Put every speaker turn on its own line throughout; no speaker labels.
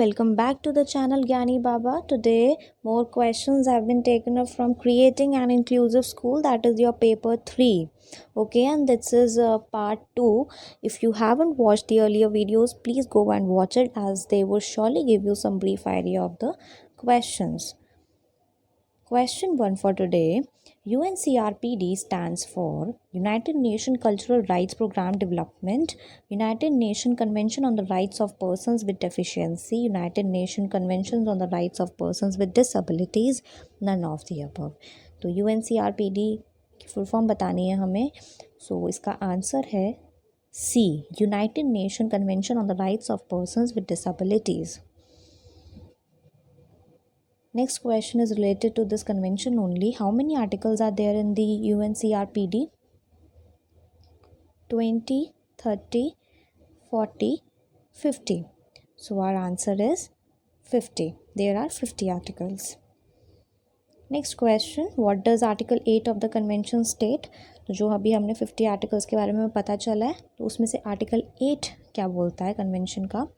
welcome back to the channel Gyani Baba. Today, more questions have been taken up from Creating an Inclusive School, that is your paper 3. Okay, and this is part 2. If you haven't watched the earlier videos, please go and watch it, as they will surely give you some brief idea of the questions. Question 1 for today. UNCRPD stands for United Nations Cultural Rights Program Development, United Nations Convention on the Rights of Persons with Deficiency, United Nations Conventions on the Rights of Persons with Disabilities, none of the above. तो UNCRPD की full form बतानी है हमें. सो इसका answer है C, United Nations Convention on the Rights of Persons with Disabilities. Next question is related to this convention only. How many articles are there in the UNCRPD? 20, 30, 40, 50. So our answer is 50. There are 50 articles. Next question. What does Article 8 of the convention state? तो जो अभी हमने 50 articles के बारे में पता चला है, तो उसमें से आर्टिकल 8 क्या बोलता है कन्वेंशन का?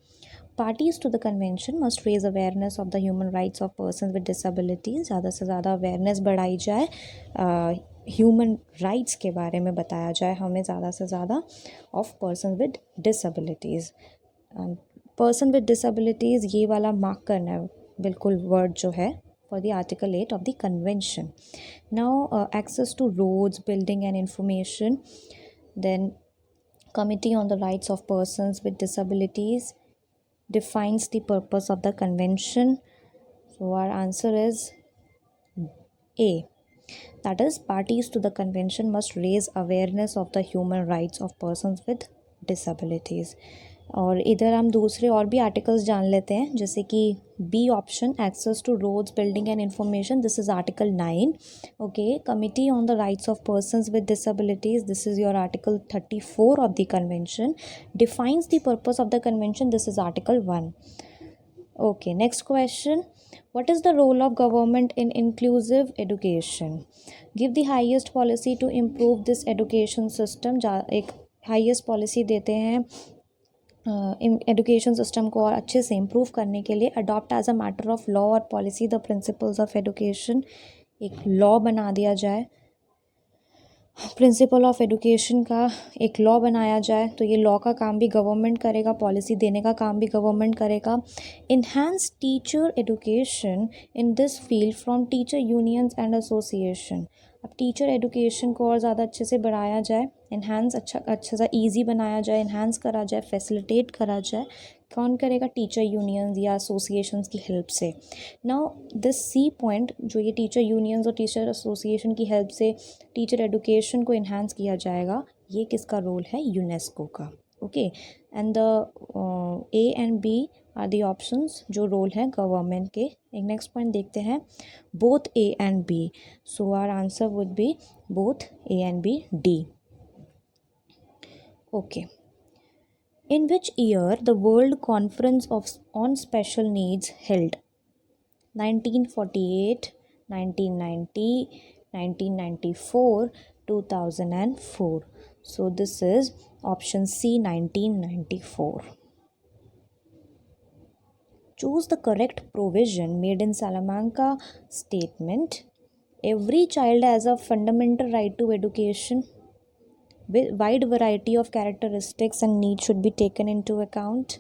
Parties to the convention must raise awareness of the human rights of persons with disabilities. ज़्यादा से ज़्यादा अवेयरनेस बढ़ाई जाए, ह्यूमन राइट्स के बारे में बताया जाए हमें ज़्यादा से ज़्यादा of person with disabilities. Person with disabilities ये वाला मार्क करना है बिल्कुल वर्ड जो है for the Article 8 of the Convention. Now, access to roads, building and information. Then, Committee on the Rights of Persons with Disabilities defines the purpose of the convention. So our answer is A. That is, parties to the convention must raise awareness of the human rights of persons with disabilities. और इधर हम दूसरे और भी articles जान लेते हैं, जैसे कि B option, access to roads, building and information. This is article 9. Okay, committee on the rights of persons with disabilities. This is your article 34 of the convention. Defines the purpose of the convention. This is article 1. Okay, next question. What is the role of government in inclusive education? Give the highest policy to improve this education system. एक highest policy देते हैं education system को और अच्छे से improve करने के लिए. Adopt as a matter of law और policy the principles of education. एक लॉ बना दिया जाए, प्रिंसिपल ऑफ एडुकेशन का एक लॉ बनाया जाए. तो ये लॉ का काम भी गवर्नमेंट करेगा, पॉलिसी देने का काम भी गवर्नमेंट करेगा. Enhance teacher education in this field from teacher unions and association. अब टीचर एडुकेशन को और ज़्यादा अच्छे से बढ़ाया जाए, इन्हांस अच्छा सा ईजी बनाया जाए, इन्हांस करा जाए, फैसिलिटेट करा जाए. कौन करेगा? टीचर यूनियंस या एसोसिएशंस की हेल्प से. नाउ दिस सी पॉइंट, जो ये टीचर यूनियंस और टीचर एसोसिएशन की हेल्प से टीचर एडुकेशन को इन्हांस किया जाएगा, ये किसका रोल है? यूनेस्को का. Okay, and the A and B are the options जो रोल है गवर्नमेंट के. एक नेक्स्ट पॉइंट देखते हैं, both A and B. So our answer would be both A and B, D. Okay. In which year the World Conference on Special Needs held? 1948, 1990, 1994, 2004. So this is option C, 1994. Choose the correct provision made in Salamanca Statement. Every child has a fundamental right to education. Wide variety of characteristics and needs should be taken into account.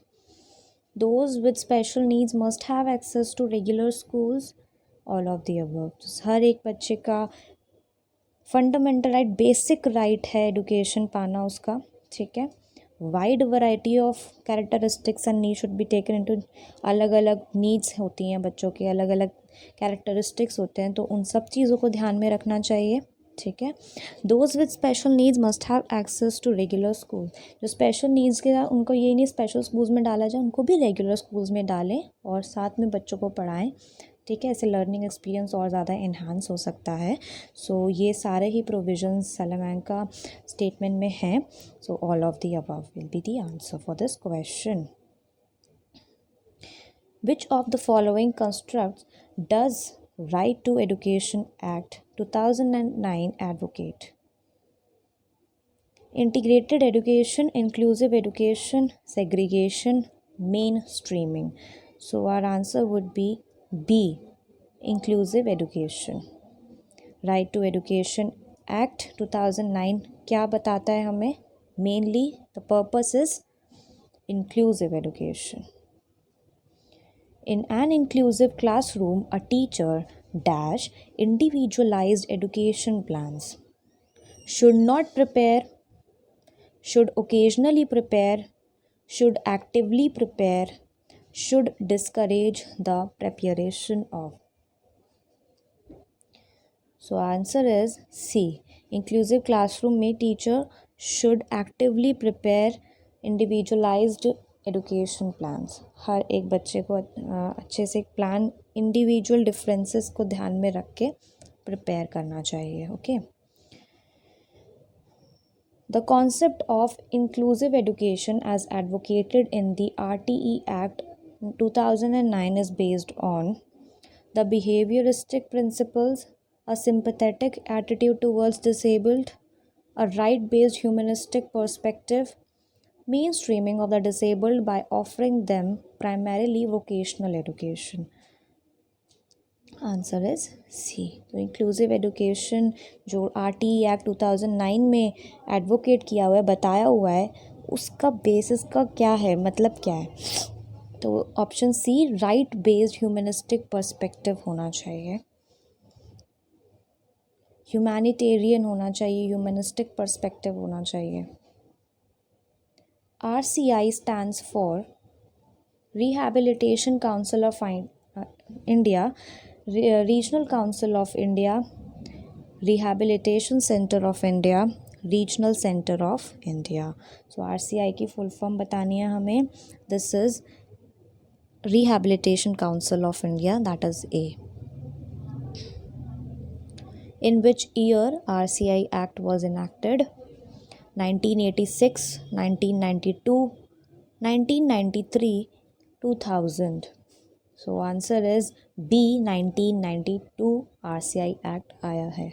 Those with special needs must have access to regular schools. All of the above. हर एक बच्चे का fundamental right, basic right है education पाना उसका. ठीक है. Wide variety of characteristics and need should be taken into. अलग अलग नीड्स होती हैं बच्चों के, अलग अलग कैरेक्टरिस्टिक्स होते हैं, तो उन सब चीज़ों को ध्यान में रखना चाहिए. ठीक है. Those with special needs must have access to regular school. जो स्पेशल नीड्स के साथ, उनको ये नहीं स्पेशल स्कूल्स में डाला जाए, उनको भी रेगुलर स्कूल्स में डालें और साथ में बच्चों को पढ़ाएं. ठीक है. ऐसे लर्निंग एक्सपीरियंस और ज़्यादा इन्हांस हो सकता है. सो ये सारे ही प्रोविजंस सलामैंका स्टेटमेंट में हैं. So all of the above will be the answer for this question. Which of the following constructs does Right to Education Act 2009 advocate? Integrated education, inclusive education, segregation, mainstreaming. So our answer would be B, inclusive education. Right to Education Act 2009 क्या बताता है हमें? Mainly the purpose is inclusive education. In an inclusive classroom, a teacher dash individualized education plans. Should not prepare, should occasionally prepare, should actively prepare, should discourage the preparation of. So answer is C. Inclusive classroom में teacher should actively prepare individualized education plans. हर एक बच्चे को अच्छे से एक plan individual differences को ध्यान में रख के प्रिपेयर करना चाहिए. Okay. The concept of inclusive education as advocated in the RTE Act 2009 is based on the behavioristic principles, a sympathetic attitude towards disabled, a right-based humanistic perspective, mainstreaming of the disabled by offering them primarily vocational education. Answer is C. तो inclusive education जो RTE act 2009 में advocate किया हुआ है, बताया हुआ है, उसका बेसिस का क्या है, मतलब क्या है? तो option C, right based humanistic perspective होना चाहिए, ह्यूमैनिटेरियन होना चाहिए, ह्यूमनिस्टिक पर्सपेक्टिव होना चाहिए. RCI stands for Rehabilitation Council of India, Regional Council of India, Rehabilitation Center of India, Regional Center of India. So RCI की फुल फॉर्म बतानी है हमें. This is Rehabilitation Council of India, that is A. In which year RCI Act was enacted? 1986, 1992, 1993, 2000. So answer is B, 1992 RCI Act आया है.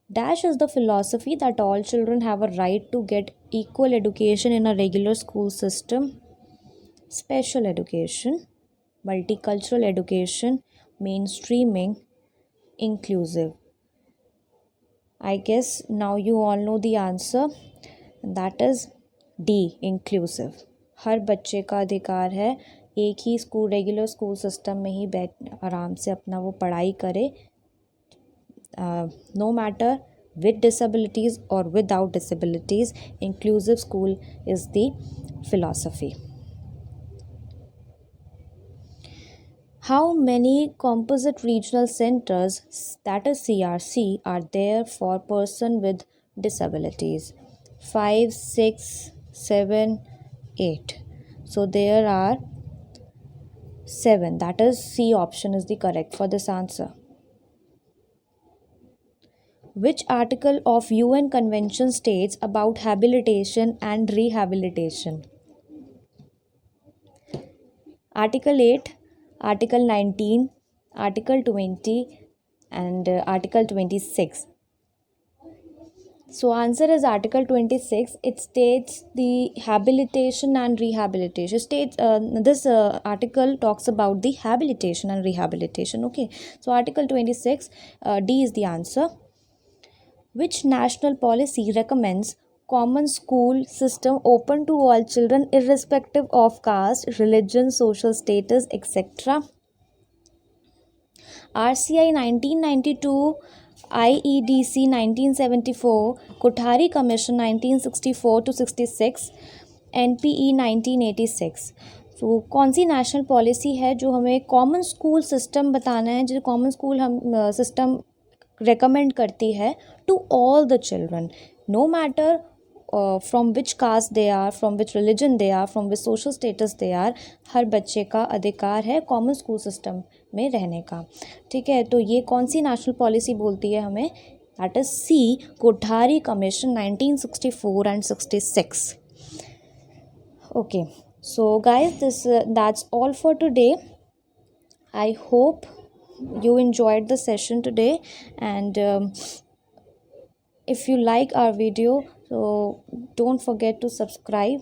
Dash is the philosophy that all children have a right to get equal education in a regular school system, special education, multicultural education, mainstreaming, inclusive. I guess now you all know the answer. That is D, inclusive. हर बच्चे का अधिकार है एक ही school, regular school system में ही बैठ आराम से अपना वो पढ़ाई करे, no matter with disabilities or without disabilities. Inclusive school is the philosophy. How many composite regional centers, that is CRC, are there for person with disabilities? 5, 6, 7, 8. So there are 7. That is C option is the correct for this answer. Which article of UN Convention states about habilitation and rehabilitation? Article 8, Article 19, Article 20 and Article 26. So answer is Article 26. It states the habilitation and rehabilitation. This article talks about the habilitation and rehabilitation. Okay. So Article 26, D is the answer. Which national policy recommends common school system open to all children irrespective of caste, religion, social status, etc.? RCI 1992, IEDC 1974, Kothari Commission 1964 to 66, NPE 1986. तो कौन सी national policy है जो हमें common school system बताना है, जो common school हम system recommend करती है to all the children, no matter from which caste they are, from which religion they are, from which social status they are. हर बच्चे का अधिकार है कॉमन स्कूल सिस्टम में रहने का. ठीक है, तो ये कौन सी नेशनल पॉलिसी बोलती है हमें? That is C, Kothari commission 1964 and 66. Okay, so guys, that's all for today. I hope you enjoyed the session today, and if you like our video, so don't forget to subscribe.